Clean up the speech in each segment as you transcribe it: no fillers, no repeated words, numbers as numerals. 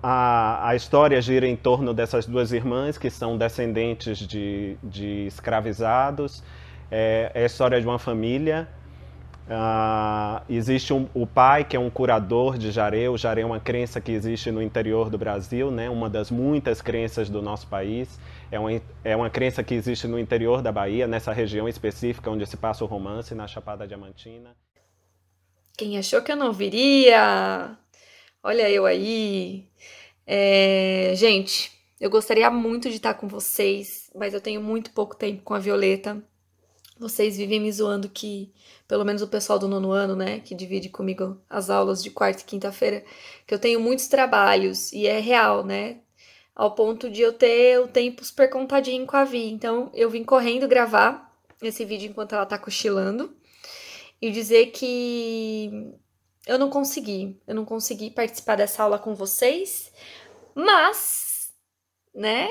a história gira em torno dessas duas irmãs que são descendentes de escravizados. É a história de uma família. Existe o pai, que é um curador de jaré. O jaré é uma crença que existe no interior do Brasil, né? Uma das muitas crenças do nosso país. É uma crença que existe no interior da Bahia, nessa região específica onde se passa o romance, na Chapada Diamantina. Quem achou que eu não viria? Olha eu aí. Gente, eu gostaria muito de estar com vocês, mas eu tenho muito pouco tempo com a Violeta. Vocês vivem me zoando que, pelo menos o pessoal do nono ano, né, que divide comigo as aulas de quarta e quinta-feira, que eu tenho muitos trabalhos, e é real, né? Ao ponto de eu ter o tempo super contadinho com a Vi. Então, eu vim correndo gravar esse vídeo enquanto ela tá cochilando e dizer que eu não consegui participar dessa aula com vocês, mas, né,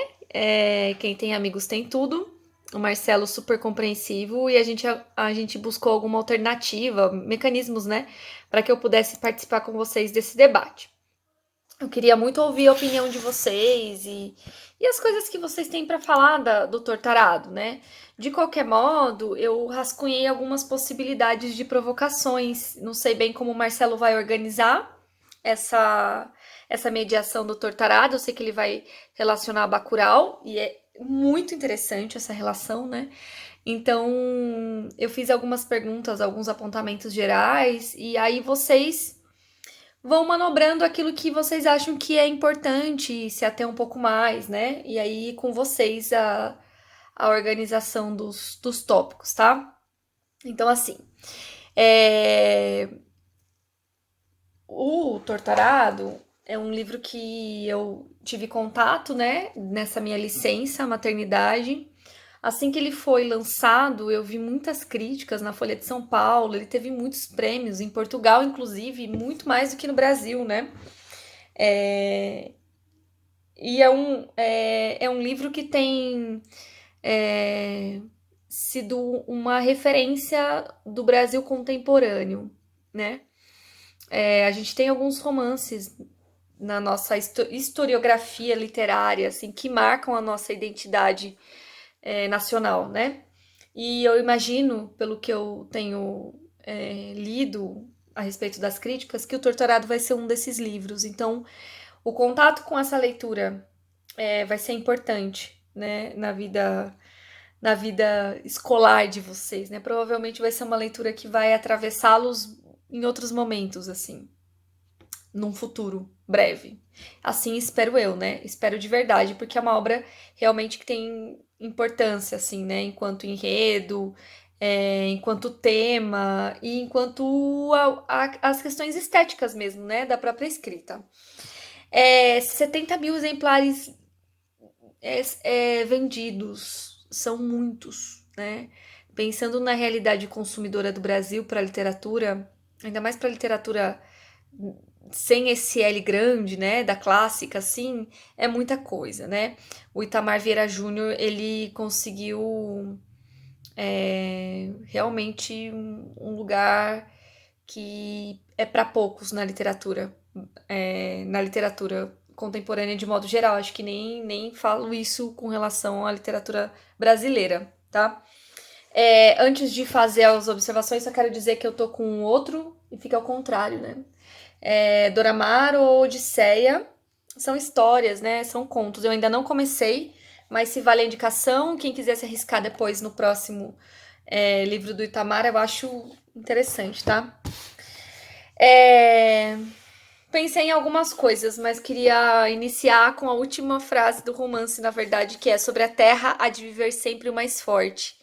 quem tem amigos tem tudo. O Marcelo super compreensivo e a gente buscou alguma alternativa, mecanismos, né, para que eu pudesse participar com vocês desse debate. Eu queria muito ouvir a opinião de vocês e as coisas que vocês têm para falar do Tortarado, né? De qualquer modo, eu rascunhei algumas possibilidades de provocações. Não sei bem como o Marcelo vai organizar essa, essa mediação do Tortarado. Eu sei que ele vai relacionar a Bacurau e é muito interessante essa relação, né? Então, eu fiz algumas perguntas, alguns apontamentos gerais, e aí vocês vão manobrando aquilo que vocês acham que é importante, se ater um pouco mais, né? E aí com vocês a organização dos tópicos, tá? Então, assim, é, o Tortarado é um livro que eu tive contato, né, nessa minha licença, maternidade. Assim que ele foi lançado, eu vi muitas críticas na Folha de São Paulo. Ele teve muitos prêmios, em Portugal, inclusive, muito mais do que no Brasil, né? É, E é um livro que tem é, sido uma referência do Brasil contemporâneo, né? A gente tem alguns romances na nossa historiografia literária, assim, que marcam a nossa identidade nacional, né? E eu imagino, pelo que eu tenho lido a respeito das críticas, que o Torturado vai ser um desses livros. Então, o contato com essa leitura vai ser importante, né, na vida escolar de vocês, né? Provavelmente vai ser uma leitura que vai atravessá-los em outros momentos, assim, num futuro breve. Assim espero eu, né? Espero de verdade, porque é uma obra realmente que tem importância, assim, né? Enquanto enredo, enquanto tema e enquanto as questões estéticas mesmo, né? Da própria escrita. 70 mil exemplares vendidos, são muitos, né? Pensando na realidade consumidora do Brasil para a literatura, ainda mais para a literatura sem esse L grande, né, da clássica, assim, é muita coisa, né? O Itamar Vieira Júnior, ele conseguiu realmente um lugar que é para poucos na literatura contemporânea de modo geral. Acho que nem falo isso com relação à literatura brasileira, tá? Antes de fazer as observações, só quero dizer que eu tô com outro e fica ao contrário, né? Doramar ou Odisseia são histórias, né? São contos. Eu ainda não comecei, mas se vale a indicação, quem quiser se arriscar depois no próximo livro do Itamar, eu acho interessante, tá? É, Pensei em algumas coisas, mas queria iniciar com a última frase do romance, na verdade, que é sobre a terra há de viver sempre o mais forte.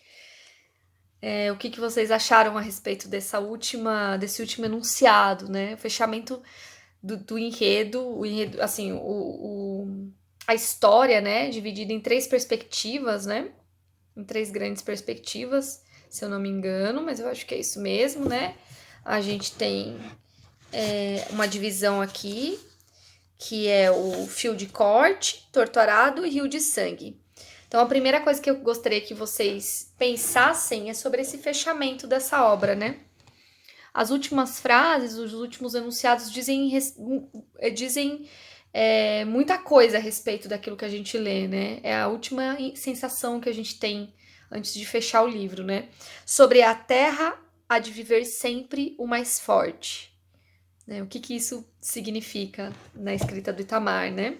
O que vocês acharam a respeito desse último enunciado, né? O fechamento do enredo, assim, a história, né? Dividida em três perspectivas, né? Em três grandes perspectivas, se eu não me engano, mas eu acho que é isso mesmo, né? A gente tem uma divisão aqui que é o fio de corte, torturado e rio de sangue. Então, a primeira coisa que eu gostaria que vocês pensassem é sobre esse fechamento dessa obra, né? As últimas frases, os últimos enunciados dizem muita coisa a respeito daquilo que a gente lê, né? É a última sensação que a gente tem antes de fechar o livro, né? Sobre a terra há de viver sempre o mais forte, né? O que que isso significa na escrita do Itamar, né?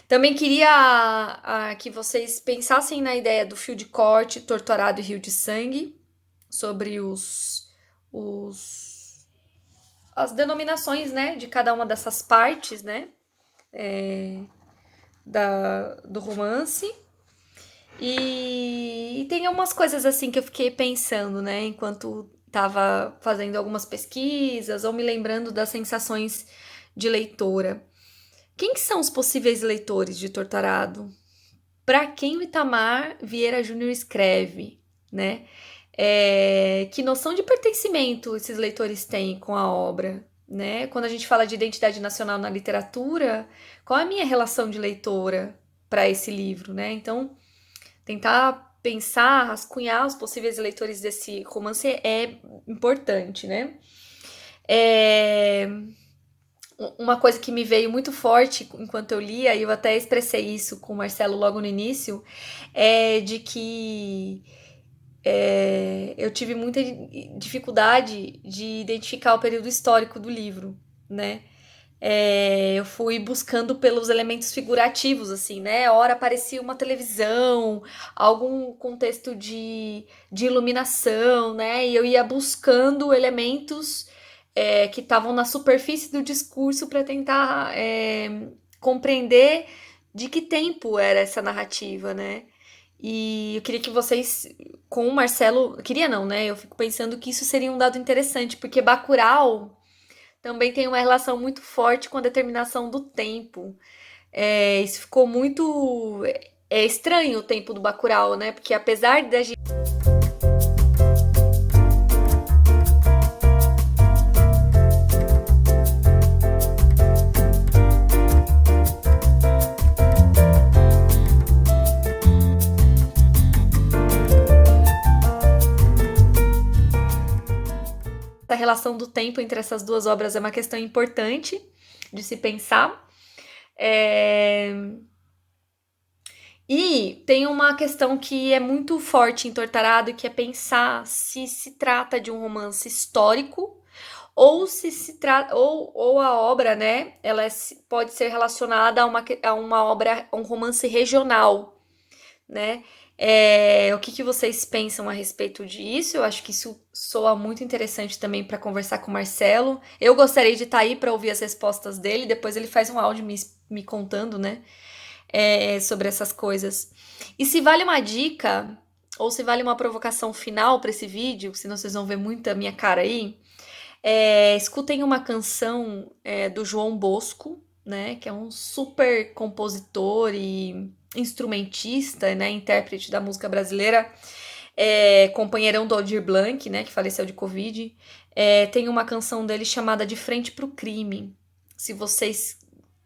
Também queria que vocês pensassem na ideia do fio de corte, torturado e rio de sangue, sobre os as denominações, né, de cada uma dessas partes, né, do romance. E tem algumas coisas assim que eu fiquei pensando, né, enquanto estava fazendo algumas pesquisas ou me lembrando das sensações de leitora. Quem que são os possíveis leitores de Torturado? Para quem o Itamar Vieira Júnior escreve, né? Que noção de pertencimento esses leitores têm com a obra, né? Quando a gente fala de identidade nacional na literatura, qual é a minha relação de leitora para esse livro, né? Então, tentar pensar, rascunhar os possíveis leitores desse romance é importante, né? Uma coisa que me veio muito forte enquanto eu lia, e eu até expressei isso com o Marcelo logo no início, é de que eu tive muita dificuldade de identificar o período histórico do livro, né? Eu fui buscando pelos elementos figurativos, assim, né? Ora aparecia uma televisão, algum contexto de iluminação, né? E eu ia buscando elementos que estavam na superfície do discurso para tentar compreender de que tempo era essa narrativa, né? E eu queria que vocês, com o Marcelo, queria não, né? Eu fico pensando que isso seria um dado interessante, porque Bacurau também tem uma relação muito forte com a determinação do tempo. Isso ficou muito estranho o tempo do Bacurau, né? Porque apesar da gente a relação do tempo entre essas duas obras é uma questão importante de se pensar. E tem uma questão que é muito forte em Tortarado, que é pensar se se trata de um romance histórico ou se trata ou a obra, né, ela pode ser relacionada a uma obra, a um romance regional, né? O que que vocês pensam a respeito disso? Eu acho que isso soa muito interessante também para conversar com o Marcelo. Eu gostaria de estar aí para ouvir as respostas dele. Depois ele faz um áudio me contando, né? Sobre essas coisas. E se vale uma dica ou se vale uma provocação final para esse vídeo, senão vocês vão ver muita minha cara aí. Escutem uma canção do João Bosco, né? Que é um super compositor e instrumentista, né? Intérprete da música brasileira, companheirão do Aldir Blanc, né? Que faleceu de Covid. Tem uma canção dele chamada De Frente pro Crime. Se vocês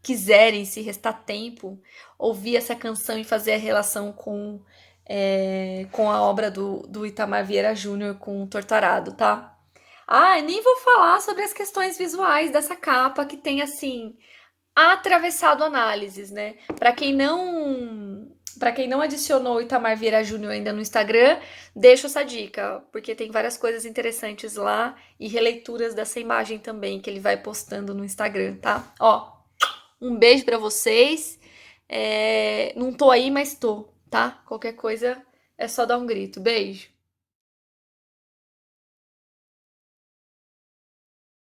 quiserem, se restar tempo, ouvir essa canção e fazer a relação com a obra do Itamar Vieira Júnior com o Torturado, tá? Nem vou falar sobre as questões visuais dessa capa que tem, assim, atravessado análises, né? Para quem não adicionou o Itamar Vieira Júnior ainda no Instagram, deixo essa dica, porque tem várias coisas interessantes lá e releituras dessa imagem também que ele vai postando no Instagram, tá? Ó, um beijo pra vocês. Não tô aí, mas tô, tá? Qualquer coisa é só dar um grito. Beijo.